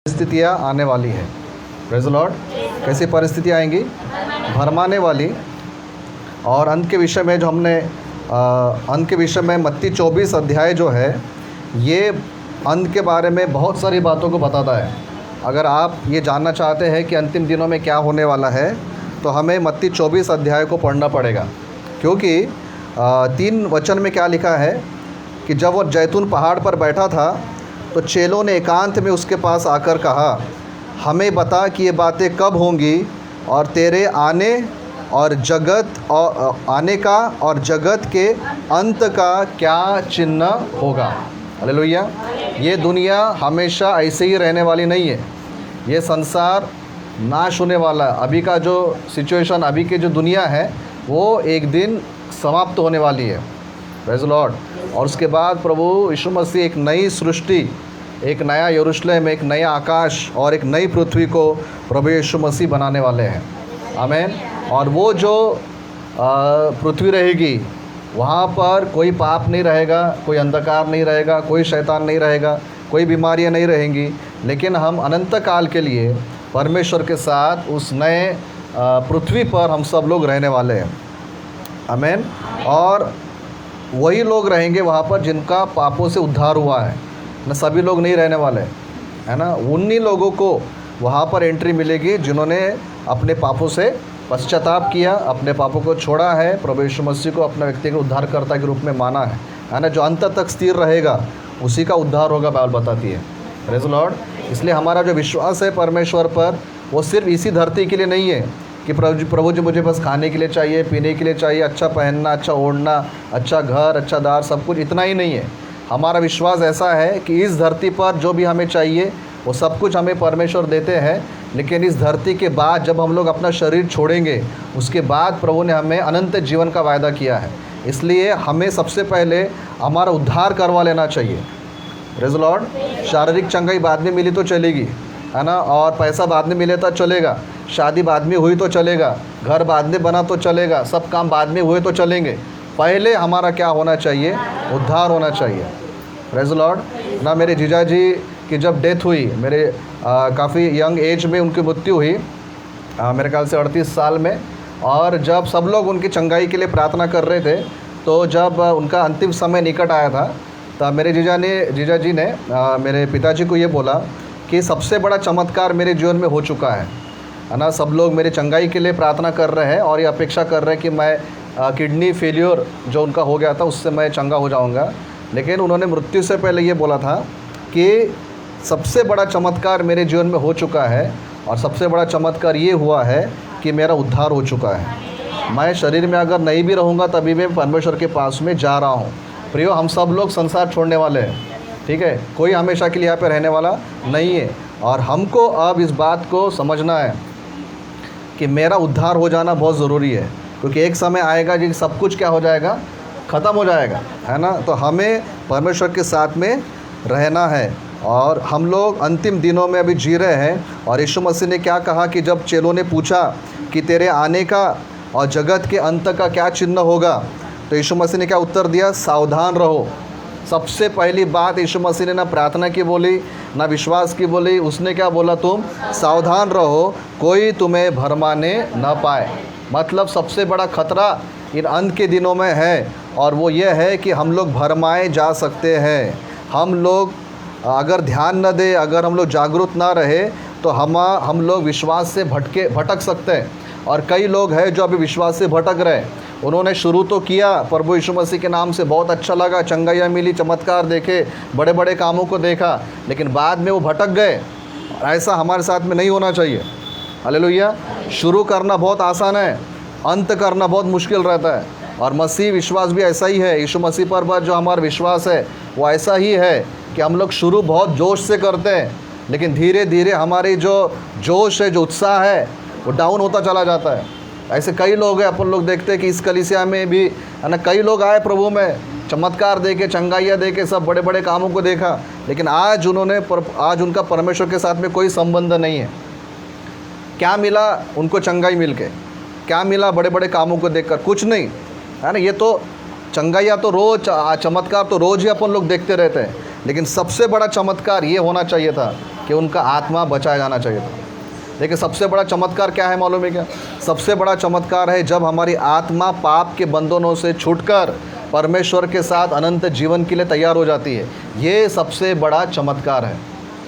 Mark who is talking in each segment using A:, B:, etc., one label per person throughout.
A: परिस्थितियाँ आने वाली है। Praise the Lord. कैसी परिस्थितियाँ आएंगी? भरमाने वाली। और अंत के विषय में जो हमने अंत के विषय में मत्ती 24 अध्याय जो है, ये अंत के बारे में बहुत सारी बातों को बताता है। अगर आप ये जानना चाहते हैं कि अंतिम दिनों में क्या होने वाला है, तो हमें मत्ती 24 अध्याय को पढ़ना पड़ेगा। क्योंकि 3 वचन में क्या लिखा है कि जब वो जैतून पहाड़ पर बैठा था, तो चेलों ने एकांत में उसके पास आकर कहा, हमें बता कि ये बातें कब होंगी और तेरे आने का और जगत के अंत का क्या चिन्ह होगा। हालेलुया। ये दुनिया हमेशा ऐसे ही रहने वाली नहीं है। ये संसार नाश होने वाला है। अभी का जो सिचुएशन, अभी की जो दुनिया है, वो एक दिन समाप्त होने वाली है। Praise the Lord. और उसके बाद प्रभु यीशु मसीह एक नई सृष्टि, एक नया यरूशलेम, एक नया आकाश और एक नई पृथ्वी को प्रभु यीशु मसीह बनाने वाले हैं। आमीन। और वो जो पृथ्वी रहेगी, वहाँ पर कोई पाप नहीं रहेगा, कोई अंधकार नहीं रहेगा, कोई शैतान नहीं रहेगा, कोई बीमारियाँ नहीं रहेंगी। लेकिन हम अनंत काल के लिए परमेश्वर के साथ उस नए पृथ्वी पर हम सब लोग रहने वाले हैं। आमीन। और वही लोग रहेंगे वहाँ पर जिनका पापों से उद्धार हुआ है ना। सभी लोग नहीं रहने वाले, है ना। उन्हीं लोगों को वहाँ पर एंट्री मिलेगी जिन्होंने अपने पापों से पश्चाताप किया, अपने पापों को छोड़ा है, प्रभु यीशु मसीह को अपना व्यक्तिगत उद्धारकर्ता के रूप में माना है ना। जो अंत तक स्थिर रहेगा उसी का उद्धार होगा, बाइबल बताती है। Praise the Lord. इसलिए हमारा जो विश्वास है परमेश्वर पर, वो सिर्फ इसी धरती के लिए नहीं है कि प्रभु जी मुझे बस खाने के लिए चाहिए, पीने के लिए चाहिए, अच्छा पहनना, अच्छा ओढ़ना, अच्छा घर, अच्छा दार, सब कुछ इतना ही नहीं है। हमारा विश्वास ऐसा है कि इस धरती पर जो भी हमें चाहिए वो सब कुछ हमें परमेश्वर देते हैं। लेकिन इस धरती के बाद जब हम लोग अपना शरीर छोड़ेंगे, उसके बाद प्रभु ने हमें अनंत जीवन का वायदा किया है। इसलिए हमें सबसे पहले हमारा उद्धार करवा लेना चाहिए। Praise the Lord. शारीरिक चंगाई बाद में मिली तो चलेगी, है ना। और पैसा बाद में मिले तो चलेगा, शादी बाद में हुई तो चलेगा, घर बाद में बना तो चलेगा, सब काम बाद में हुए तो चलेंगे। पहले हमारा क्या होना चाहिए? उद्धार होना चाहिए। प्रेज़ द लॉर्ड ना। मेरे जीजा जी की जब डेथ हुई, मेरे काफ़ी यंग एज में उनकी मृत्यु हुई, मेरे ख्याल से 38 साल में। और जब सब लोग उनकी चंगाई के लिए प्रार्थना कर रहे थे, तो जब उनका अंतिम समय निकट आया था, तब मेरे जीजा जी ने मेरे पिताजी को ये बोला कि सबसे बड़ा चमत्कार मेरे जीवन में हो चुका है ना। सब लोग मेरे चंगाई के लिए प्रार्थना कर रहे हैं और ये अपेक्षा कर रहे हैं कि मैं किडनी फेलियर जो उनका हो गया था उससे मैं चंगा हो जाऊंगा। लेकिन उन्होंने मृत्यु से पहले ये बोला था कि सबसे बड़ा चमत्कार मेरे जीवन में हो चुका है, और सबसे बड़ा चमत्कार ये हुआ है कि मेरा उद्धार हो चुका है। मैं शरीर में अगर नहीं भी रहूँगा तभी मैं परमेश्वर के पास में जा रहा हूँ। प्रियो, हम सब लोग संसार छोड़ने वाले हैं, ठीक है। कोई हमेशा के लिए यहाँ पे रहने वाला नहीं है। और हमको अब इस बात को समझना है कि मेरा उद्धार हो जाना बहुत ज़रूरी है। क्योंकि एक समय आएगा कि सब कुछ क्या हो जाएगा? ख़त्म हो जाएगा, है ना। तो हमें परमेश्वर के साथ में रहना है। और हम लोग अंतिम दिनों में अभी जी रहे हैं। और यीशु मसीह ने क्या कहा कि जब चेलों ने पूछा कि तेरे आने का और जगत के अंत का क्या चिन्ह होगा, तो यीशु मसीह ने क्या उत्तर दिया? सावधान रहो। सबसे पहली बात यीशु मसीह ने ना प्रार्थना की बोली, ना विश्वास की बोली। उसने क्या बोला? तुम सावधान रहो, कोई तुम्हें भरमाने न पाए। मतलब सबसे बड़ा खतरा इन अंत के दिनों में है, और वो ये है कि हम लोग भरमाए जा सकते हैं। हम लोग अगर ध्यान न दें, अगर हम लोग जागरूक ना रहे, तो हम लोग विश्वास से भटक सकते हैं। और कई लोग हैं जो अभी विश्वास से भटक रहे हैं। उन्होंने शुरू तो किया प्रभु यीशु मसीह के नाम से, बहुत अच्छा लगा, चंगाइयाँ मिली, चमत्कार देखे, बड़े बड़े कामों को देखा, लेकिन बाद में वो भटक गए। ऐसा हमारे साथ में नहीं होना चाहिए। हालेलुया। शुरू करना बहुत आसान है, अंत करना बहुत मुश्किल रहता है। और मसीह विश्वास भी ऐसा ही है। यीशु मसीह पर जो हमारा विश्वास है वो ऐसा ही है कि हम लोग शुरू बहुत जोश से करते हैं, लेकिन धीरे धीरे हमारी जो जोश है, जो उत्साह है, वो डाउन होता चला जाता है। ऐसे कई लोग हैं, अपन लोग देखते हैं कि इस कलीसिया में भी, है ना, कई लोग आए प्रभु में, चमत्कार देखे, चंगाइयाँ देखे, सब बड़े बड़े कामों को देखा, लेकिन आज उनका परमेश्वर के साथ में कोई संबंध नहीं है। क्या मिला उनको चंगाई मिल के? क्या मिला बड़े बड़े कामों को देखकर? कुछ नहीं, है ना। ये तो चंगाइयाँ तो रोज़, चमत्कार तो रोज़ ही अपन लोग देखते रहते हैं, लेकिन सबसे बड़ा चमत्कार ये होना चाहिए था कि उनका आत्मा बचाया जाना चाहिए था। देखिए सबसे बड़ा चमत्कार क्या है मालूम है क्या? सबसे बड़ा चमत्कार है जब हमारी आत्मा पाप के बंधनों से छूटकर परमेश्वर के साथ अनंत जीवन के लिए तैयार हो जाती है। ये सबसे बड़ा चमत्कार है।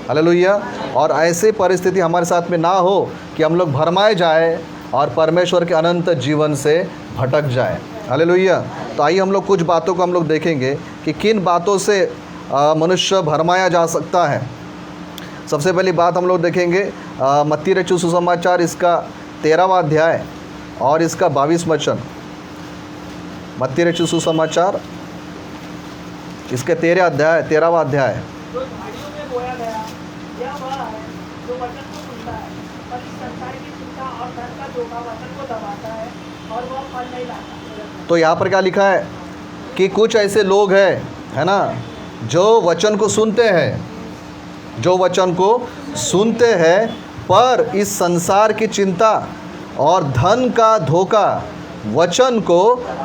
A: हालेलुया। और ऐसी परिस्थिति हमारे साथ में ना हो कि हम लोग भरमाए जाए और परमेश्वर के अनंत जीवन से भटक जाए। हालेलुया। तो आइए हम लोग कुछ बातों को हम लोग देखेंगे कि किन बातों से मनुष्य भरमाया जा सकता है। सबसे पहली बात हम लोग देखेंगे मत्ती रचित सुसमाचार इसका 13वां अध्याय और इसका 22वां वचन। मत्ती रचित सुसमाचार इसके 13वां अध्याय।
B: जो झाड़ियों में बोया गया यह वह है जो वचन को सुनता है, पर इस संसार की चिंता और धन का धोखा वचन को दबाता है और वह फल नहीं लाता।
A: तो यहाँ पर क्या लिखा है कि कुछ ऐसे लोग हैं, है ना, जो वचन को सुनते हैं, जो वचन को सुनते हैं, पर इस संसार की चिंता और धन का धोखा वचन को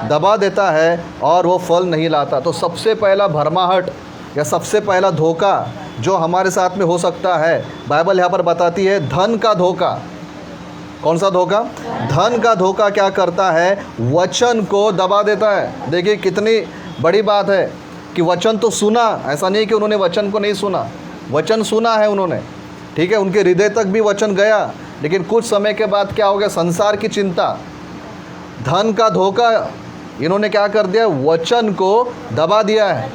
A: दबा देता है और वो फल नहीं लाता। तो सबसे पहला भरमाहट या सबसे पहला धोखा जो हमारे साथ में हो सकता है, बाइबल यहाँ पर बताती है धन का धोखा। कौन सा धोखा? धन का धोखा क्या करता है? वचन को दबा देता है। देखिए कितनी बड़ी बात है कि वचन तो सुना, ऐसा नहीं कि उन्होंने वचन को नहीं सुना, वचन सुना है उन्होंने, ठीक है, उनके हृदय तक भी वचन गया, लेकिन कुछ समय के बाद क्या हो गया? संसार की चिंता, धन का धोखा, इन्होंने क्या कर दिया? वचन को दबा दिया है।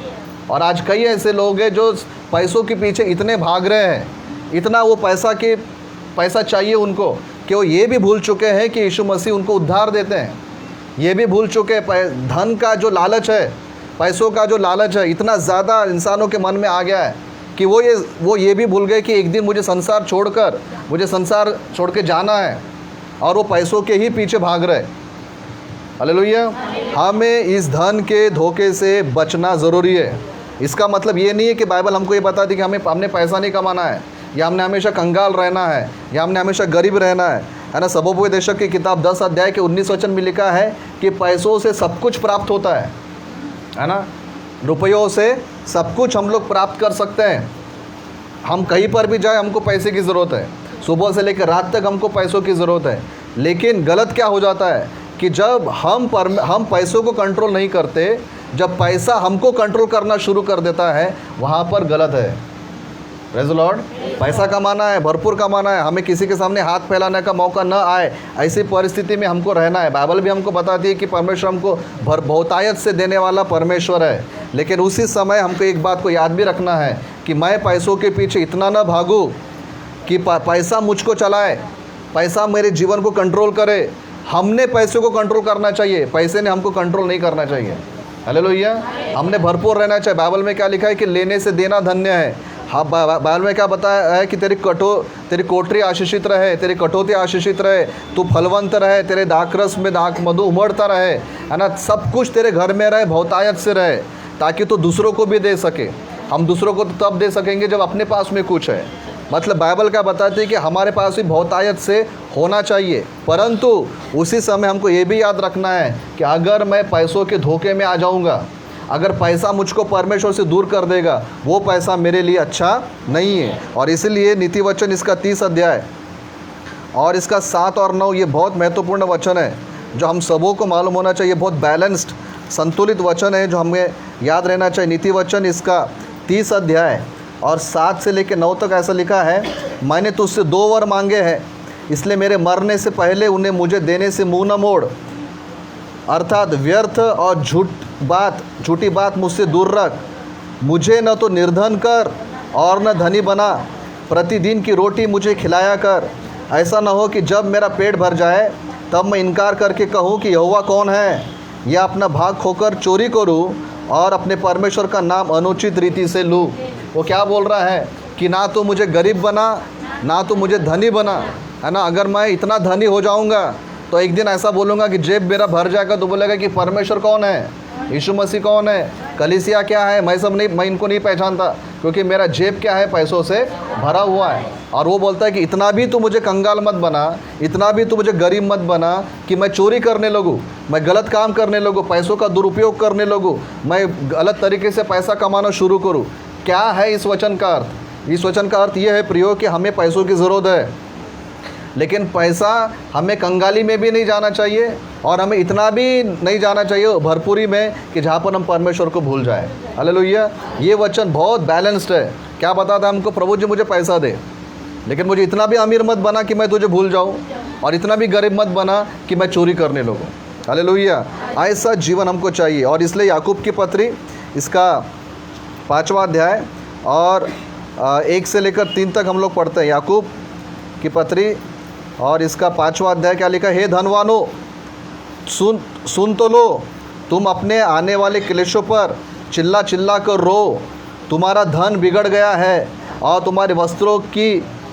A: और आज कई ऐसे लोग हैं जो पैसों के पीछे इतने भाग रहे हैं, इतना वो पैसा चाहिए उनको कि वो ये भी भूल चुके हैं कि यीशु मसीह उनको उद्धार देते हैं। ये भी भूल चुके हैं धन का जो लालच है, पैसों का जो लालच है, इतना ज़्यादा इंसानों के मन में आ गया है कि वो ये भी भूल गए कि एक दिन मुझे संसार छोड़ के जाना है, और वो पैसों के ही पीछे भाग रहे। हालेलुया। हमें इस धन के धोखे से बचना ज़रूरी है। इसका मतलब ये नहीं है कि बाइबल हमको ये बताती कि हमने पैसा नहीं कमाना है, या हमने हमेशा कंगाल रहना है, या हमने हमेशा गरीब रहना है ना। सबोपदेशक की किताब 10 अध्याय के 19 वचन में लिखा है कि पैसों से सब कुछ प्राप्त होता है ना। रुपयों से सब कुछ हम लोग प्राप्त कर सकते हैं। हम कहीं पर भी जाए हमको पैसे की ज़रूरत है, सुबह से लेकर रात तक हमको पैसों की ज़रूरत है। लेकिन गलत क्या हो जाता है कि जब हम पैसों को कंट्रोल नहीं करते, जब पैसा हमको कंट्रोल करना शुरू कर देता है, वहाँ पर गलत है। Praise the Lord. पैसा कमाना है, भरपूर कमाना है, हमें किसी के सामने हाथ फैलाने का मौका न आए, ऐसी परिस्थिति में हमको रहना है। बाइबल भी हमको बताती है कि परमेश्वर हमको बहुतायत से देने वाला परमेश्वर है। लेकिन उसी समय हमको एक बात को याद भी रखना है कि मैं पैसों के पीछे इतना न भागूँ कि पैसा मुझको चलाए, पैसा मेरे जीवन को कंट्रोल करे। हमने पैसे को कंट्रोल करना चाहिए, पैसे ने हमको कंट्रोल नहीं करना चाहिए। हालेलुया। हमने भरपूर रहना चाहिए। बाइबल में क्या लिखा है कि लेने से देना धन्य है। हाँ, बाइबल में क्या बताया है कि तेरी कोठरी आशीषित रहे, तेरी कटौती आशीषित रहे, तू फलवंत रहे, तेरे दाखरस में दाख मधु उमड़ता रहे, है ना, सब कुछ तेरे घर में रहे, बहुतायत से रहे, ताकि तो दूसरों को भी दे सके। हम दूसरों को तो तब दे सकेंगे जब अपने पास में कुछ है। मतलब बाइबल क्या बताती है कि हमारे पास भी बहुतायत से होना चाहिए, परंतु उसी समय हमको ये भी याद रखना है कि अगर मैं पैसों के धोखे में आ जाऊंगा, अगर पैसा मुझको परमेश्वर से दूर कर देगा, वो पैसा मेरे लिए अच्छा नहीं है। और इसलिए नीति वचन इसका 30 अध्याय और इसका 7 और 9 ये बहुत महत्वपूर्ण वचन है जो हम सबों को मालूम होना चाहिए। बहुत बैलेंस्ड, संतुलित वचन है जो हमें याद रहना चाहिए। नीति वचन इसका 30 अध्याय और 7 से लेकर 9 तक ऐसा लिखा है, मैंने तुझसे 2 वर मांगे हैं, इसलिए मेरे मरने से पहले उन्हें मुझे देने से मुँह न मोड़। अर्थात व्यर्थ और झूठी बात मुझसे दूर रख। मुझे न तो निर्धन कर और न धनी बना, प्रतिदिन की रोटी मुझे खिलाया कर। ऐसा न हो कि जब मेरा पेट भर जाए तब मैं इनकार करके कहूँ कि यहोवा कौन है, या अपना भाग खोकर चोरी करूँ और अपने परमेश्वर का नाम अनुचित रीति से लूँ। वो क्या बोल रहा है कि ना तो मुझे गरीब बना, ना तो मुझे धनी बना, है ना। अगर मैं इतना धनी हो जाऊँगा तो एक दिन ऐसा बोलूँगा कि जेब मेरा भर जाएगा, तो बोलेगा कि परमेश्वर कौन है, यीशु मसीह कौन है, कलीसिया क्या है, मैं इनको नहीं पहचानता, क्योंकि मेरा जेब क्या है, पैसों से भरा हुआ है। और वो बोलता है कि इतना भी तू मुझे कंगाल मत बना, इतना भी तू मुझे गरीब मत बना कि मैं चोरी करने लगूँ, मैं गलत काम करने लगूँ, पैसों का दुरुपयोग करने लगूँ, मैं गलत तरीके से पैसा कमाना शुरू करूँ। क्या है इस वचन का अर्थ? इस वचन का अर्थ ये है प्रियो कि हमें पैसों की ज़रूरत है, लेकिन पैसा हमें कंगाली में भी नहीं जाना चाहिए और हमें इतना भी नहीं जाना चाहिए भरपूरी में कि जहाँ पर हम परमेश्वर को भूल जाए। हालेलुया। ये वचन बहुत बैलेंस्ड है। क्या बताता है हमको? प्रभु जी मुझे पैसा दे, लेकिन मुझे इतना भी अमीर मत बना कि मैं तुझे भूल जाऊँ, और इतना भी गरीब मत बना कि मैं चोरी करने लगूँ। हालेलुया। ऐसा जीवन हमको चाहिए। और इसलिए याकूब की पत्री इसका 5वां अध्याय और 1 से लेकर 3 तक हम लोग पढ़ते हैं। याकूब की पत्री और इसका 5वां अध्याय क्या लिखा? हे धनवानो, सुन तो लो, तुम अपने आने वाले क्लेशों पर चिल्ला चिल्ला कर रो। तुम्हारा धन बिगड़ गया है और तुम्हारे वस्त्रों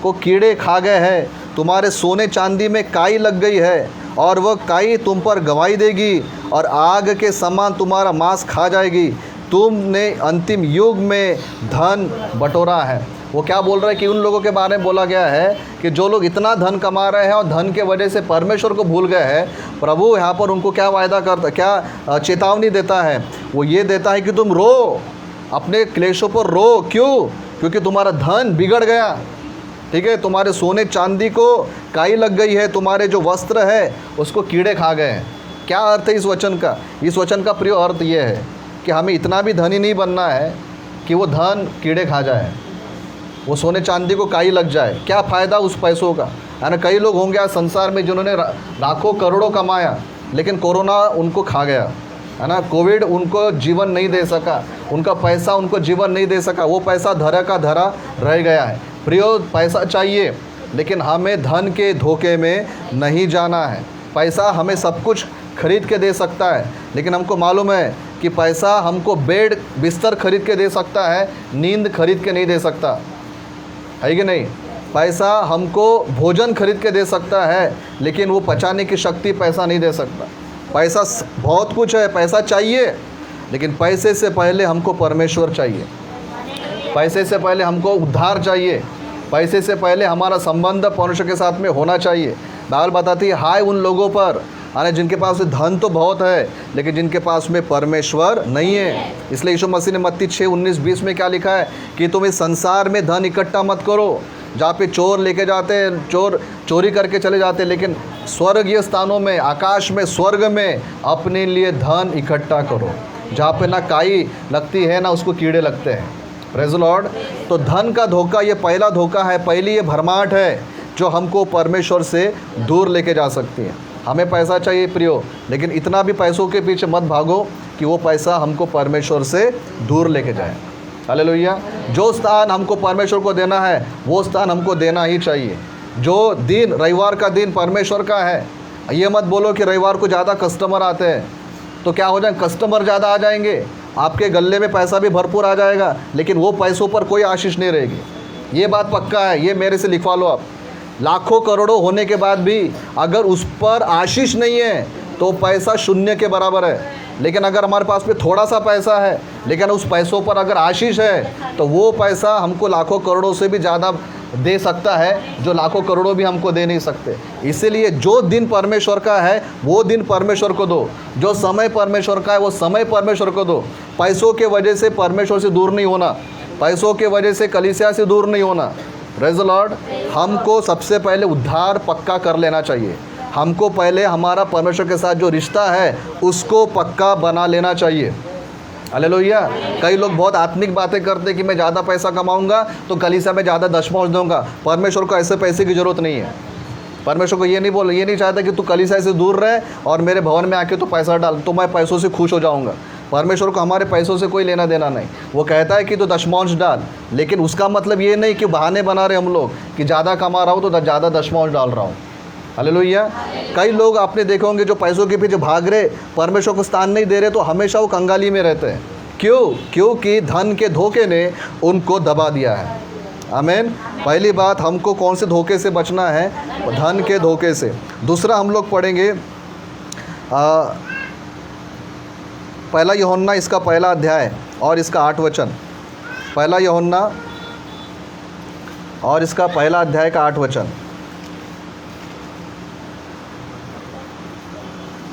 A: को कीड़े खा गए हैं। तुम्हारे सोने चांदी में काई लग गई है और वह काई तुम पर गवाही देगी और आग के समान तुम्हारा मांस खा जाएगी। तुमने अंतिम युग में धन बटोरा है। वो क्या बोल रहा है कि उन लोगों के बारे में बोला गया है कि जो लोग इतना धन कमा रहे हैं और धन के वजह से परमेश्वर को भूल गए हैं, प्रभु यहाँ पर उनको क्या वायदा करता, क्या चेतावनी देता है? वो ये देता है कि तुम रो, अपने क्लेशों पर रो। क्यों? क्योंकि तुम्हारा धन बिगड़ गया। ठीक है, तुम्हारे सोने चांदी को काई लग गई है, तुम्हारे जो वस्त्र है उसको कीड़े खा गए हैं। क्या अर्थ है इस वचन का? इस वचन का प्रिय अर्थ ये है कि हमें इतना भी धनी नहीं बनना है कि वो धन कीड़े खा जाए, वो सोने चांदी को काई लग जाए। क्या फ़ायदा उस पैसों का? है ना। कई लोग होंगे आज संसार में जिन्होंने लाखों करोड़ों कमाया, लेकिन कोरोना उनको खा गया, है ना। कोविड उनको जीवन नहीं दे सका, उनका पैसा उनको जीवन नहीं दे सका, वो पैसा धरा का धरा रह गया है। प्रियो, पैसा चाहिए, लेकिन हमें धन के धोखे में नहीं जाना है। पैसा हमें सब कुछ खरीद के दे सकता है, लेकिन हमको मालूम है कि पैसा हमको बेड बिस्तर खरीद के दे सकता है, नींद खरीद के नहीं दे सकता, है कि नहीं। पैसा हमको भोजन खरीद के दे सकता है, लेकिन वो पचाने की शक्ति पैसा नहीं दे सकता। पैसा बहुत कुछ है, पैसा चाहिए, लेकिन पैसे से पहले हमको परमेश्वर चाहिए। पैसे से पहले हमको उद्धार चाहिए। पैसे से पहले हमारा संबंध परमेश्वर के साथ में होना चाहिए। बाइबल बताती है हाय उन लोगों पर, यानी जिनके पास धन तो बहुत है, लेकिन जिनके पास में परमेश्वर नहीं है। इसलिए यीशु मसीह ने मत्ती 6:19-20 में क्या लिखा है कि तुम इस संसार में धन इकट्ठा मत करो, जहाँ पे चोर लेके जाते हैं, चोरी करके चले जाते हैं, लेकिन स्वर्गीय स्थानों में, आकाश में, स्वर्ग में अपने लिए धन इकट्ठा करो, जहाँ पे ना काई लगती है ना उसको कीड़े लगते हैं। Praise the Lord. तो धन का धोखा, ये पहला धोखा है, पहली ये भरमाट है जो हमको परमेश्वर से दूर लेके जा सकती है। हमें पैसा चाहिए प्रियो, लेकिन इतना भी पैसों के पीछे मत भागो कि वो पैसा हमको परमेश्वर से दूर लेके जाए। हालेलुया। जो स्थान हमको परमेश्वर को देना है वो स्थान हमको देना ही चाहिए। जो दिन, रविवार का दिन परमेश्वर का है, ये मत बोलो कि रविवार को ज़्यादा कस्टमर आते हैं तो क्या हो जाए, कस्टमर ज़्यादा आ जाएंगे, आपके गले में पैसा भी भरपूर आ जाएगा, लेकिन वो पैसों पर कोई आशीष नहीं रहेगी। ये बात पक्का है, ये मेरे से लिखवा लो आप। लाखों करोड़ों होने के बाद भी अगर उस पर आशीष नहीं है तो पैसा शून्य के बराबर है। लेकिन अगर हमारे पास में थोड़ा सा पैसा है, लेकिन उस पैसों पर अगर आशीष है, तो वो पैसा हमको लाखों करोड़ों से भी ज़्यादा दे सकता है, जो लाखों करोड़ों भी हमको दे नहीं सकते। इसीलिए जो दिन परमेश्वर का है वो दिन परमेश्वर को दो, जो समय परमेश्वर का है वो समय परमेश्वर को दो। पैसों के वजह से परमेश्वर से दूर नहीं होना, पैसों के वजह से कलीसिया से दूर नहीं होना। Praise the Lord. हमको सबसे पहले उद्धार पक्का कर लेना चाहिए। हमको पहले हमारा परमेश्वर के साथ जो रिश्ता है उसको पक्का बना लेना चाहिए। हालेलुया। कई लोग बहुत आत्मिक बातें करते हैं कि मैं ज़्यादा पैसा कमाऊंगा तो कलीसिया में ज़्यादा दशमांश दूंगा। परमेश्वर को ऐसे पैसे की ज़रूरत नहीं है। परमेश्वर को ये नहीं चाहता कि तू कलीसिया से दूर रहे और मेरे भवन में आके तो पैसा डाल, तो मैं पैसों से खुश हो जाऊँगा। परमेश्वर को हमारे पैसों से कोई लेना देना नहीं। वो कहता है कि तो दशमांश डाल, लेकिन उसका मतलब ये नहीं कि बहाने बना रहे हम लोग कि ज़्यादा कमा रहा हूँ तो ज़्यादा दशमांश डाल रहा हूँ। हालेलुया। कई लोग आपने देखे होंगे जो पैसों के पीछे भाग रहे, परमेश्वर को स्थान नहीं दे रहे, तो हमेशा वो कंगाली में रहते हैं। क्यों? क्योंकि धन के धोखे ने उनको दबा दिया है। आमीन। पहली बात, हमको कौन से धोखे से बचना है? धन के धोखे से। दूसरा हम लोग पढ़ेंगे पहला यूहन्ना इसका पहला अध्याय और इसका 8 वचन। पहला यूहन्ना और इसका पहला अध्याय का 8 वचन।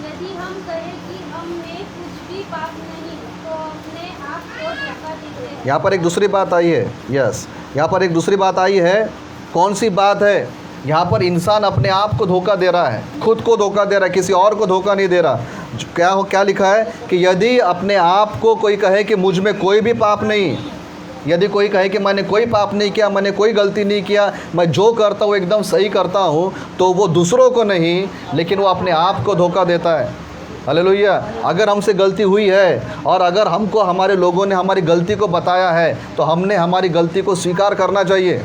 C: यदि हम कहें कि हमने कुछ भी पाप नहीं तो अपने आप को धोखा देते हैं।
A: यहाँ पर एक दूसरी बात आई है। यस, यहाँ पर एक दूसरी बात आई है। कौन सी बात है? यहाँ पर इंसान अपने आप को धोखा दे रहा है, खुद को धोखा दे रहा है, किसी और को धोखा नहीं दे रहा। क्या लिखा है कि यदि अपने आप को कोई कहे कि मुझ में कोई भी पाप नहीं, यदि कोई कहे कि मैंने कोई पाप नहीं किया, मैंने कोई गलती नहीं किया, मैं जो करता हूँ एकदम सही करता हूँ, तो वो दूसरों को नहीं लेकिन वो अपने आप को धोखा देता है। हालेलुया। अगर हमसे गलती हुई है और अगर हमको हमारे लोगों ने हमारी गलती को बताया है तो हमने हमारी गलती को स्वीकार करना चाहिए।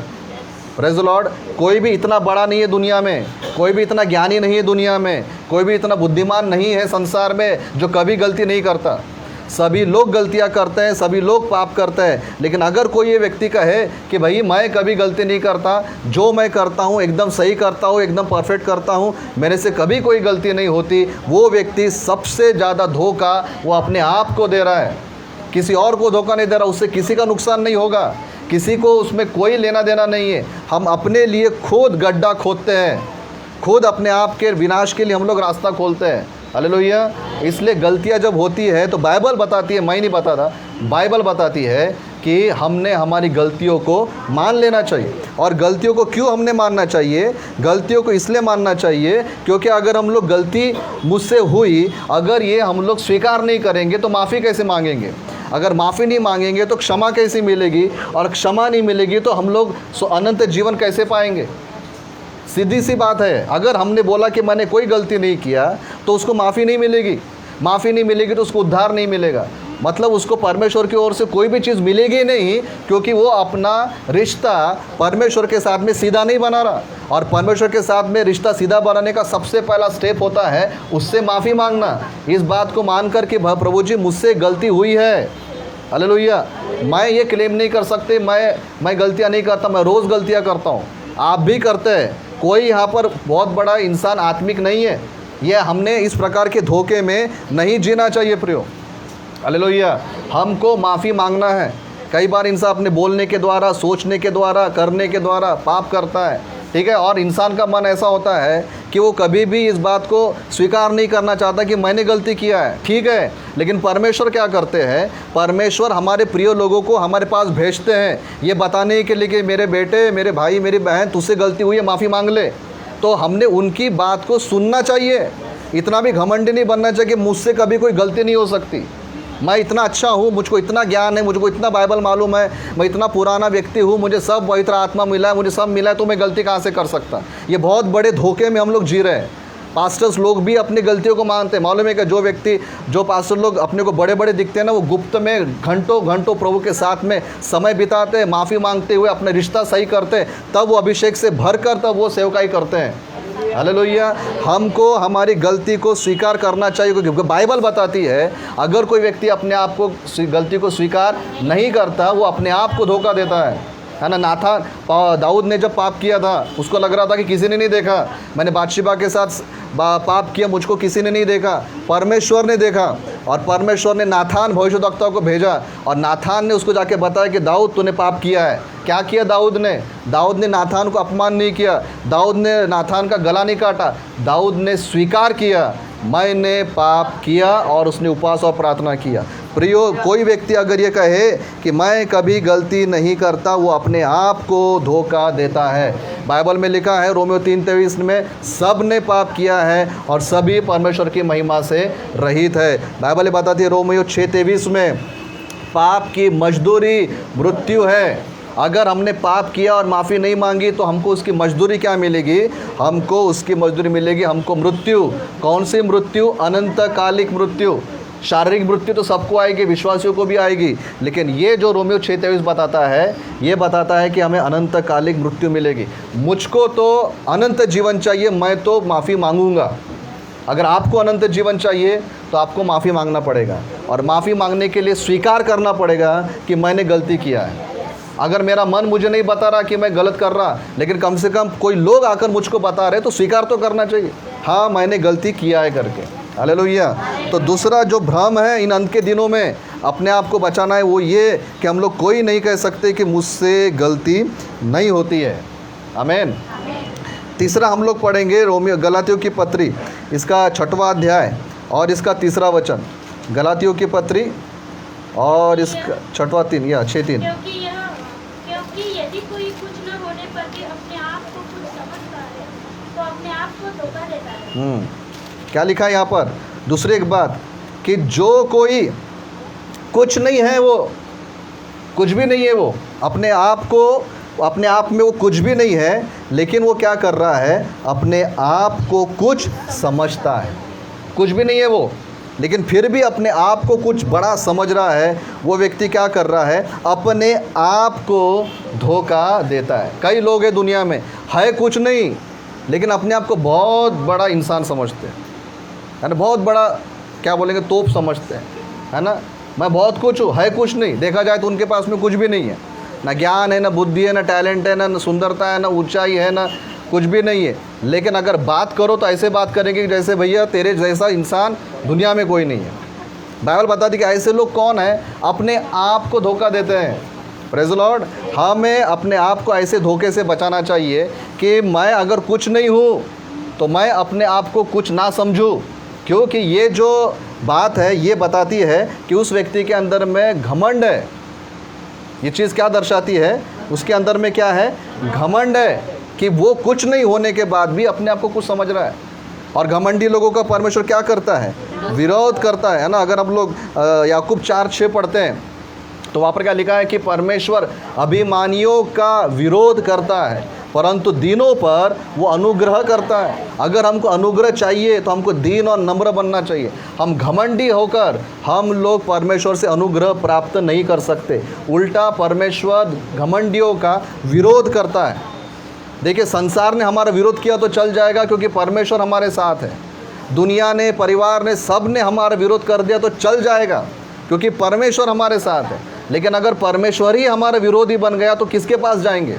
A: Praise the Lord. कोई भी इतना बड़ा नहीं है दुनिया में, कोई भी इतना ज्ञानी नहीं है दुनिया में, कोई भी इतना बुद्धिमान नहीं है संसार में जो कभी गलती नहीं करता। सभी लोग गलतियां करते हैं, सभी लोग पाप करते हैं, लेकिन अगर कोई ये व्यक्ति कहे कि भाई मैं कभी गलती नहीं करता, जो मैं करता हूँ एकदम सही करता हूँ, एकदम परफेक्ट करता हूँ, मेरे से कभी कोई गलती नहीं होती, वो व्यक्ति सबसे ज़्यादा धोखा वो अपने आप को दे रहा है, किसी और को धोखा नहीं दे रहा। उससे किसी का नुकसान नहीं होगा, किसी को उसमें कोई लेना देना नहीं है। हम अपने लिए खुद गड्ढा खोदते हैं, खुद अपने आप के विनाश के लिए हम लोग रास्ता खोलते हैं। हालेलुया। इसलिए गलतियां जब होती है तो बाइबल बताती है, मैं नहीं बताता, बाइबल बताती है कि हमने हमारी गलतियों को मान लेना चाहिए। और गलतियों को क्यों हमने मानना चाहिए? गलतियों को इसलिए मानना चाहिए क्योंकि अगर हम लोग गलती मुझसे हुई, अगर ये हम लोग स्वीकार नहीं करेंगे तो माफ़ी कैसे मांगेंगे? अगर माफ़ी नहीं मांगेंगे तो क्षमा कैसे मिलेगी? और क्षमा नहीं मिलेगी तो हम लोग अनंत जीवन कैसे पाएंगे? सीधी सी बात है। अगर हमने बोला कि मैंने कोई गलती नहीं किया तो उसको माफ़ी नहीं मिलेगी, माफ़ी नहीं मिलेगी तो उसको उद्धार नहीं मिलेगा, मतलब उसको परमेश्वर की ओर से कोई भी चीज़ मिलेगी नहीं, क्योंकि वो अपना रिश्ता परमेश्वर के साथ में सीधा नहीं बना रहा। और परमेश्वर के साथ में रिश्ता सीधा बनाने का सबसे पहला स्टेप होता है उससे माफ़ी मांगना। इस बात को मानकर कि प्रभु जी मुझसे गलती हुई है। हालेलुया। मैं ये क्लेम नहीं कर सकते मैं गलतियाँ नहीं करता, मैं रोज़ गलतियाँ करता हूँ, आप भी करते हैं। कोई यहाँ पर बहुत बड़ा इंसान आत्मिक नहीं है। यह हमने इस प्रकार के धोखे में नहीं जीना चाहिए प्रियो। हालेलुया। हमको माफ़ी मांगना है। कई बार इंसान अपने बोलने के द्वारा, सोचने के द्वारा, करने के द्वारा पाप करता है, ठीक है। और इंसान का मन ऐसा होता है कि वो कभी भी इस बात को स्वीकार नहीं करना चाहता कि मैंने गलती किया है, ठीक है। लेकिन परमेश्वर क्या करते हैं? परमेश्वर हमारे प्रिय लोगों को हमारे पास भेजते हैं ये बताने के लिए कि मेरे बेटे, मेरे भाई, मेरी बहन, तुझसे गलती हुई है, माफ़ी मांग ले। तो हमने उनकी बात को सुनना चाहिए। इतना भी घमंडी नहीं बनना चाहिए कि मुझसे कभी कोई गलती नहीं हो सकती, मैं इतना अच्छा हूँ, मुझको इतना ज्ञान है, मुझको इतना बाइबल मालूम है, मैं इतना पुराना व्यक्ति हूँ, मुझे सब पवित्र आत्मा मिला है, मुझे सब मिला है, तो मैं गलती कहाँ से कर सकता? ये बहुत बड़े धोखे में हम लोग जी रहे हैं। पास्टर्स लोग भी अपनी गलतियों को मानते हैं। मालूम है कि जो पास्टर लोग अपने को बड़े बड़े दिखते हैं ना, वो गुप्त में घंटों घंटों प्रभु के साथ में समय बिताते हैं, माफ़ी मांगते हुए अपना रिश्ता सही करते हैं, तब वो अभिषेक से भर कर तब वो सेवकाई करते हैं। हालेलुया। हमको हमारी गलती को स्वीकार करना चाहिए, क्योंकि बाइबल बताती है अगर कोई व्यक्ति अपने आप को गलती को स्वीकार नहीं करता वो अपने आप को धोखा देता है ना। दाऊद ने जब पाप किया था उसको लग रहा था कि किसी ने नहीं देखा, मैंने बादशिबा के साथ पाप किया, मुझको किसी ने नहीं देखा, परमेश्वर ने देखा। और परमेश्वर ने नाथान भविष्यद्वक्ता को भेजा और नाथान ने उसको जाके बताया कि दाऊद तूने पाप किया है। क्या किया दाऊद ने नाथान को अपमान नहीं किया, दाऊद ने नाथान का गला नहीं काटा, दाऊद ने स्वीकार किया मैंने पाप किया और उसने उपवास और प्रार्थना किया। प्रियो, कोई व्यक्ति अगर ये कहे कि मैं कभी गलती नहीं करता, वो अपने आप को धोखा देता है। बाइबल में लिखा है रोमियो 3:23 में, सब ने पाप किया है और सभी परमेश्वर की महिमा से रहित है। बाइबल बताती है रोमियो 6:23 में, पाप की मजदूरी मृत्यु है। अगर हमने पाप किया और माफ़ी नहीं मांगी तो हमको उसकी मजदूरी क्या मिलेगी? हमको उसकी मजदूरी मिलेगी, हमको मृत्यु। कौन सी मृत्यु? अनंतकालिक मृत्यु। शारीरिक मृत्यु तो सबको आएगी, विश्वासियों को भी आएगी, लेकिन ये जो रोमियो 6:23 बताता है, ये बताता है कि हमें अनंतकालिक मृत्यु मिलेगी। मुझको तो अनंत जीवन चाहिए, मैं तो माफ़ी मांगूंगा। अगर आपको अनंत जीवन चाहिए तो आपको माफ़ी मांगना पड़ेगा, और माफ़ी मांगने के लिए स्वीकार करना पड़ेगा कि मैंने गलती किया है। अगर मेरा मन मुझे नहीं बता रहा कि मैं गलत कर रहा, लेकिन कम से कम कोई लोग आकर मुझको बता रहे तो स्वीकार तो करना चाहिए, हाँ मैंने गलती किया है करके। हालेलुया। तो दूसरा जो भ्रम है इन अंत के दिनों में अपने आप को बचाना है, वो ये कि हम लोग कोई नहीं कह सकते कि मुझसे गलती नहीं होती है। आमीन। तीसरा हम लोग पढ़ेंगे गलातियों की पत्री, इसका 6वां अध्याय और इसका 3रा वचन। गलातियों की पत्री और इसका 6वां 3 या 6:3।
C: क्योंकि यदि को धोखा देता है।
A: क्या लिखा है यहाँ पर? दूसरी एक बात कि जो कोई कुछ नहीं है, वो कुछ भी नहीं है, वो अपने आप में वो कुछ भी नहीं है, लेकिन वो क्या कर रहा है? अपने आप को कुछ समझता है। कुछ भी नहीं है वो, लेकिन फिर भी अपने आप को कुछ बड़ा समझ रहा है। वो व्यक्ति क्या कर रहा है? अपने आप को धोखा देता है। कई लोग हैं दुनिया में, है कुछ नहीं, लेकिन अपने आप को बहुत बड़ा इंसान समझते हैं, है ना, बहुत बड़ा क्या बोलेंगे, तोप समझते हैं, है ना। मैं बहुत कुछ हूँ, है कुछ नहीं। देखा जाए तो उनके पास में कुछ भी नहीं है, ना ज्ञान है, ना बुद्धि है, ना टैलेंट है, ना सुंदरता है, ना ऊंचाई है, ना कुछ भी नहीं है। लेकिन अगर बात करो तो ऐसे बात करेंगे कि जैसे भैया तेरे जैसा इंसान दुनिया में कोई नहीं है। बाइबल बताती कि ऐसे लोग कौन है? अपने आप को धोखा देते हैं। Praise the Lord. हमें अपने आप को ऐसे धोखे से बचाना चाहिए कि मैं अगर कुछ नहीं हूँ तो मैं अपने आप को कुछ ना समझूँ, क्योंकि ये जो बात है ये बताती है कि उस व्यक्ति के अंदर में घमंड है। ये चीज़ क्या दर्शाती है? उसके अंदर में क्या है? घमंड है, कि वो कुछ नहीं होने के बाद भी अपने आप को कुछ समझ रहा है। और घमंडी लोगों का परमेश्वर क्या करता है? विरोध करता है ना। अगर हम लोग याकूब 4:6 पढ़ते हैं तो वहाँ पर क्या लिखा है कि परमेश्वर अभिमानियों का विरोध करता है, परंतु दीनों पर वो अनुग्रह करता है। अगर हमको अनुग्रह चाहिए तो हमको दीन और नम्र बनना चाहिए। हम घमंडी होकर हम लोग परमेश्वर से अनुग्रह प्राप्त नहीं कर सकते। उल्टा परमेश्वर घमंडियों का विरोध करता है। देखिए, संसार ने हमारा विरोध किया तो चल जाएगा, क्योंकि परमेश्वर हमारे साथ है। दुनिया ने, परिवार ने, सब ने हमारा विरोध कर दिया तो चल जाएगा, क्योंकि परमेश्वर हमारे साथ है। लेकिन अगर परमेश्वर ही हमारा विरोधी बन गया तो किसके पास जाएंगे?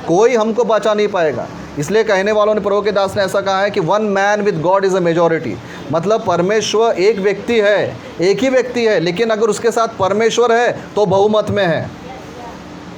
A: कोई हमको बचा नहीं पाएगा। इसलिए कहने वालों ने, प्रभु के दास ने ऐसा कहा है कि one man with God is a majority. मतलब परमेश्वर एक व्यक्ति है, एक ही व्यक्ति है, लेकिन अगर उसके साथ परमेश्वर है तो बहुमत में है।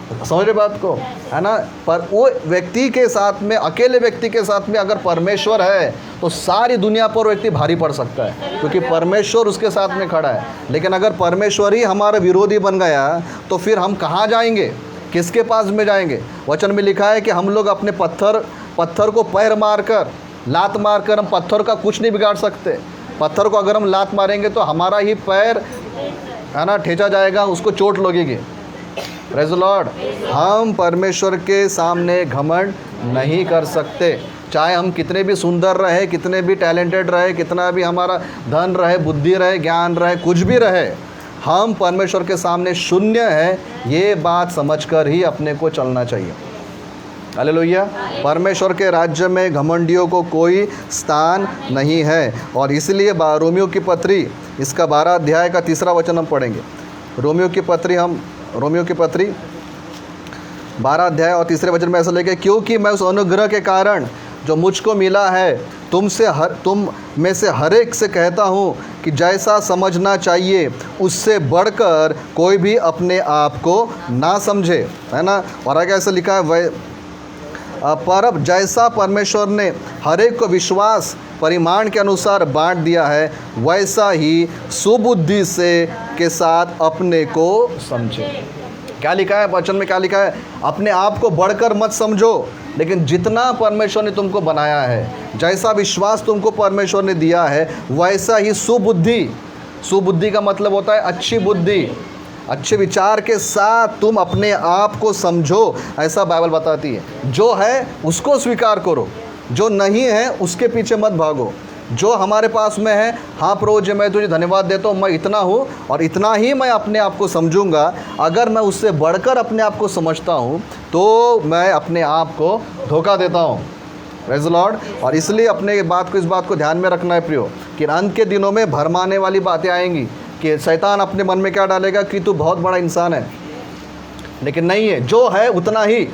A: समझ रहे बात को, है ना। पर वो व्यक्ति के साथ में, अकेले व्यक्ति के साथ में अगर परमेश्वर है तो सारी दुनिया पर व्यक्ति भारी पड़ सकता है, क्योंकि परमेश्वर उसके साथ में खड़ा है। लेकिन अगर परमेश्वर ही हमारा विरोधी बन गया तो फिर हम कहाँ जाएंगे? किसके पास में जाएंगे? वचन में लिखा है कि हम लोग अपने पत्थर को पैर मारकर, लात मारकर हम पत्थर का कुछ नहीं बिगाड़ सकते। पत्थर को अगर हम लात मारेंगे तो हमारा ही पैर, है ना, ठेचा जाएगा, उसको चोट लगेगी। Praise the Lord. हम परमेश्वर के सामने घमंड नहीं कर सकते, चाहे हम कितने भी सुंदर रहे, कितने भी टैलेंटेड रहे, कितना भी हमारा धन रहे, बुद्धि रहे, ज्ञान रहे, कुछ भी रहे, हम परमेश्वर के सामने शून्य है। ये बात समझकर ही अपने को चलना चाहिए। हालेलुया। परमेश्वर के राज्य में घमंडियों को कोई स्थान नहीं है। और इसलिए रोमियो की पत्री, इसका 12 अध्याय का 3 वचन हम पढ़ेंगे। रोमियो की पत्री 12 अध्याय और 3 वचन में ऐसा लिखा, क्योंकि मैं उस अनुग्रह के कारण जो मुझको मिला है तुम में से हर एक से कहता हूँ कि जैसा समझना चाहिए उससे बढ़कर कोई भी अपने आप को ना समझे, है ना। और आगे ऐसा लिखा है, पर अब जैसा परमेश्वर ने हर एक को विश्वास परिमाण के अनुसार बांट दिया है, वैसा ही सुबुद्धि से के साथ अपने को समझे। क्या लिखा है वचन में? क्या लिखा है? अपने आप को बढ़कर मत समझो, लेकिन जितना परमेश्वर ने तुमको बनाया है, जैसा विश्वास तुमको परमेश्वर ने दिया है, वैसा ही सुबुद्धि का मतलब होता है अच्छी बुद्धि, अच्छे विचार के साथ तुम अपने आप को समझो, ऐसा बाइबल बताती है। जो है उसको स्वीकार करो, जो नहीं है उसके पीछे मत भागो। जो हमारे पास में है, हाँ प्रभु जी मैं तुझे धन्यवाद देता हूँ, मैं इतना हूँ और इतना ही मैं अपने आप को समझूंगा। अगर मैं उससे बढ़कर अपने आप को समझता हूँ तो मैं अपने आप को धोखा देता हूँ। Praise the Lord. और इसलिए इस बात को ध्यान में रखना है प्रियो, कि अंत के दिनों में भरमाने वाली बातें आएंगी, कि शैतान अपने मन में क्या डालेगा कि तू बहुत बड़ा इंसान है, लेकिन नहीं है, जो है उतना ही।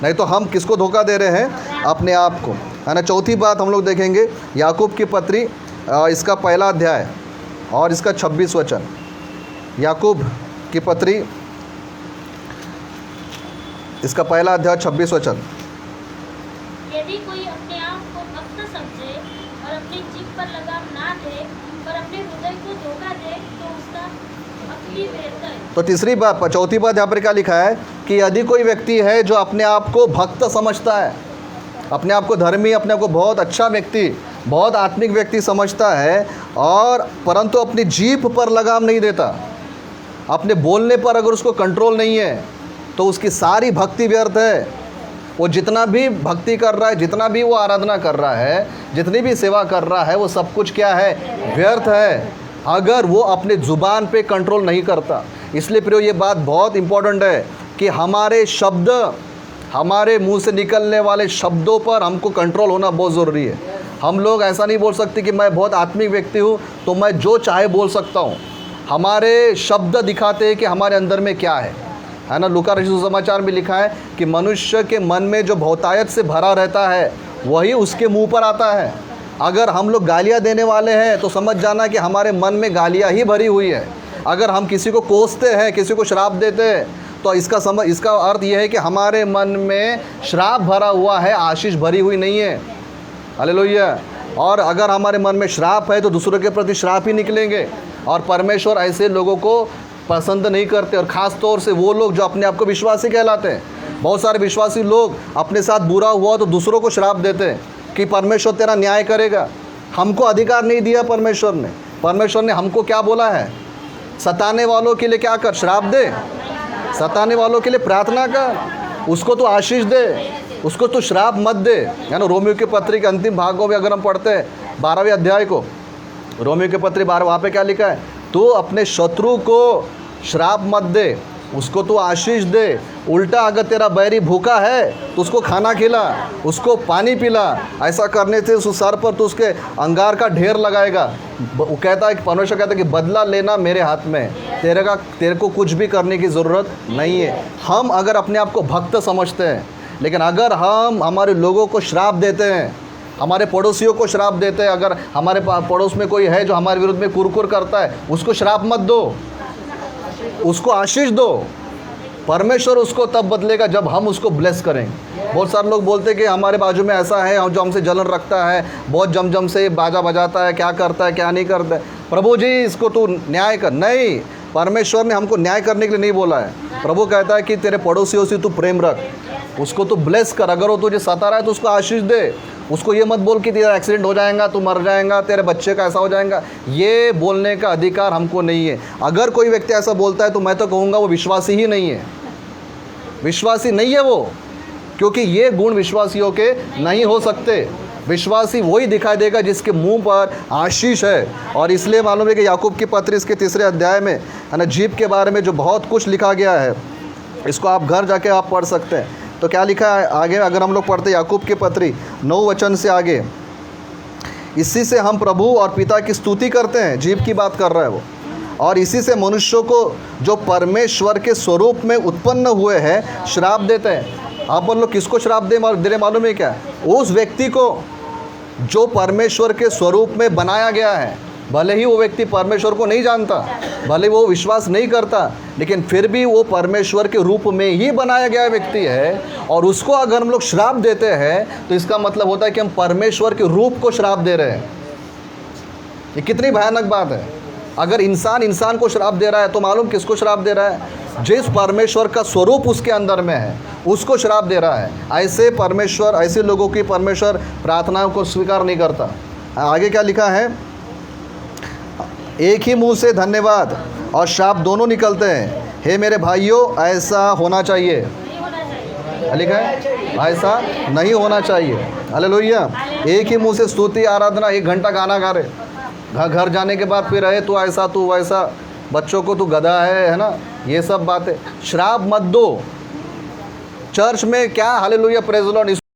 A: नहीं तो हम किसको धोखा दे रहे हैं? अपने आप को, है ना। चौथी बात हम लोग देखेंगे, याकूब की पत्री इसका 1 अध्याय और इसका 26 वचन। याकूब की पत्री इसका 1 अध्याय 26 वचन।
C: यदि कोई अपने आप को भक्त समझे और अपनी जीभ पर लगाम ना दे पर अपने हृदय को धोखा दे तो उसका अपनी व्यर्थ है।
A: तो चौथी बात यहाँ पर क्या लिखा है कि यदि कोई व्यक्ति है जो अपने आप को भक्त समझता है, अपने आप को धर्मी, अपने आप को बहुत अच्छा व्यक्ति, बहुत आत्मिक व्यक्ति समझता है, और परंतु अपनी जीभ पर लगाम नहीं देता, अपने बोलने पर अगर उसको कंट्रोल नहीं है तो उसकी सारी भक्ति व्यर्थ है। वो जितना भी भक्ति कर रहा है, जितना भी वो आराधना कर रहा है, जितनी भी सेवा कर रहा है, वो सब कुछ क्या है? व्यर्थ है, अगर वो अपने ज़ुबान पे कंट्रोल नहीं करता। इसलिए प्रियो ये बात बहुत इम्पोर्टेंट है कि हमारे शब्द, हमारे मुंह से निकलने वाले शब्दों पर हमको कंट्रोल होना बहुत ज़रूरी है। हम लोग ऐसा नहीं बोल सकते कि मैं बहुत आत्मिक व्यक्ति हूँ तो मैं जो चाहे बोल सकता हूँ। हमारे शब्द दिखाते हैं कि हमारे अंदर में क्या है ना। लूका रचित सुसमाचार में लिखा है कि मनुष्य के मन में जो बहुतायत से भरा रहता है वही उसके मुंह पर आता है। अगर हम लोग गालियाँ देने वाले हैं तो समझ जाना कि हमारे मन में गालियाँ ही भरी हुई है। अगर हम किसी को कोसते हैं, किसी को श्राप देते हैं, तो इसका अर्थ यह है कि हमारे मन में श्राप भरा हुआ है, आशीष भरी हुई नहीं है। हालेलुया। और अगर हमारे मन में श्राप है तो दूसरों के प्रति श्राप ही निकलेंगे, और परमेश्वर ऐसे लोगों को पसंद नहीं करते, और ख़ास तौर से वो लोग जो अपने आप को विश्वासी कहलाते हैं। बहुत सारे विश्वासी लोग अपने साथ बुरा हुआ तो दूसरों को श्राप देते हैं कि परमेश्वर तेरा न्याय करेगा। हमको अधिकार नहीं दिया परमेश्वर ने। परमेश्वर ने हमको क्या बोला है? सताने वालों के लिए क्या कर? श्राप दे। सताने वालों के लिए प्रार्थना कर, उसको तो आशीष दे, उसको तो श्राप मत दे। है ना। रोमियो के पत्री के अंतिम भागों में अगर हम पढ़ते हैं 12वें अध्याय को, रोमियो के पत्री 12, वहाँ पे क्या लिखा है? तो अपने शत्रु को श्राप मत दे, उसको तो आशीष दे। उल्टा अगर तेरा बैरी भूखा है तो उसको खाना खिला, उसको पानी पिला। ऐसा करने से उस सर पर तो उसके अंगार का ढेर लगाएगा। वो कहता है, परमेश्वर कहता है कि बदला लेना मेरे हाथ में, तेरे को कुछ भी करने की ज़रूरत नहीं है। हम अगर अपने आप को भक्त समझते हैं, लेकिन अगर हम हमारे लोगों को श्राप देते हैं, हमारे पड़ोसियों को श्राप देते हैं, अगर हमारे पड़ोस में कोई है जो हमारे विरुद्ध में कुरकुर करता है, उसको श्राप मत दो, उसको आशीष दो। परमेश्वर उसको तब बदलेगा जब हम उसको ब्लेस करेंगे। बहुत सारे लोग बोलते हैं कि हमारे बाजू में ऐसा है जो हमसे जलन रखता है, बहुत जम से बाजा बजाता है, क्या करता है क्या नहीं करता है। प्रभु जी इसको तू न्याय कर। नहीं, परमेश्वर ने हमको न्याय करने के लिए नहीं बोला है। प्रभु कहता है कि तेरे पड़ोसियों से तू प्रेम रख, उसको तू ब्लेस कर। अगर वो तुझे सता रहा है तो उसको आशीष दे। उसको ये मत बोल कि तेरा एक्सीडेंट हो जाएगा, तू मर जाएगा, तेरे बच्चे का ऐसा हो जाएगा। ये बोलने का अधिकार हमको नहीं है। अगर कोई व्यक्ति ऐसा बोलता है तो मैं तो कहूँगा वो विश्वासी ही नहीं है, विश्वासी नहीं है वो, क्योंकि ये गुण विश्वासियों के नहीं हो सकते। विश्वासी वही दिखाई देगा जिसके मुंह पर आशीष है। और इसलिए मालूम है कि याकूब की पत्री इसके 3 अध्याय में है ना, जीभ के बारे में जो बहुत कुछ लिखा गया है, इसको आप घर जाके आप पढ़ सकते हैं। तो क्या लिखा है आगे, अगर हम लोग पढ़ते याकूब की पत्री 9 वचन से आगे, इसी से हम प्रभु और पिता की स्तुति करते हैं। जीभ की बात कर रहा है वो। और इसी से मनुष्यों को जो परमेश्वर के स्वरूप में उत्पन्न हुए हैं श्राप देते हैं। आप लोग किसको श्राप दे रहे मालूम है क्या? उस व्यक्ति को जो परमेश्वर के स्वरूप में बनाया गया है। भले ही वो व्यक्ति परमेश्वर को नहीं जानता, भले वो विश्वास नहीं करता, लेकिन फिर भी वो परमेश्वर के रूप में ही बनाया गया व्यक्ति है। और उसको अगर हम लोग श्राप देते हैं तो इसका मतलब होता है कि हम परमेश्वर के रूप को श्राप दे रहे हैं। ये कितनी भयानक बात है। अगर इंसान को श्राप दे रहा है तो मालूम किसको श्राप दे रहा है? जिस परमेश्वर का स्वरूप उसके अंदर में है उसको श्राप दे रहा है। ऐसे लोगों की परमेश्वर प्रार्थनाओं को स्वीकार नहीं करता। आगे क्या लिखा है? एक ही मुंह से धन्यवाद और श्राप दोनों निकलते हैं। हे मेरे भाइयों, ऐसा होना चाहिए। लिखा है ऐसा नहीं होना चाहिए। हालेलुया। एक ही मुंह से स्तुति आराधना, 1 घंटा गाना गा रहे, घर जाने के बाद फिर रहे तू ऐसा तू वैसा, बच्चों को तू गधा है ना, ये सब बातें। श्राप मत दो। चर्च में क्या हालेलुया प्रेज़ द लॉर्ड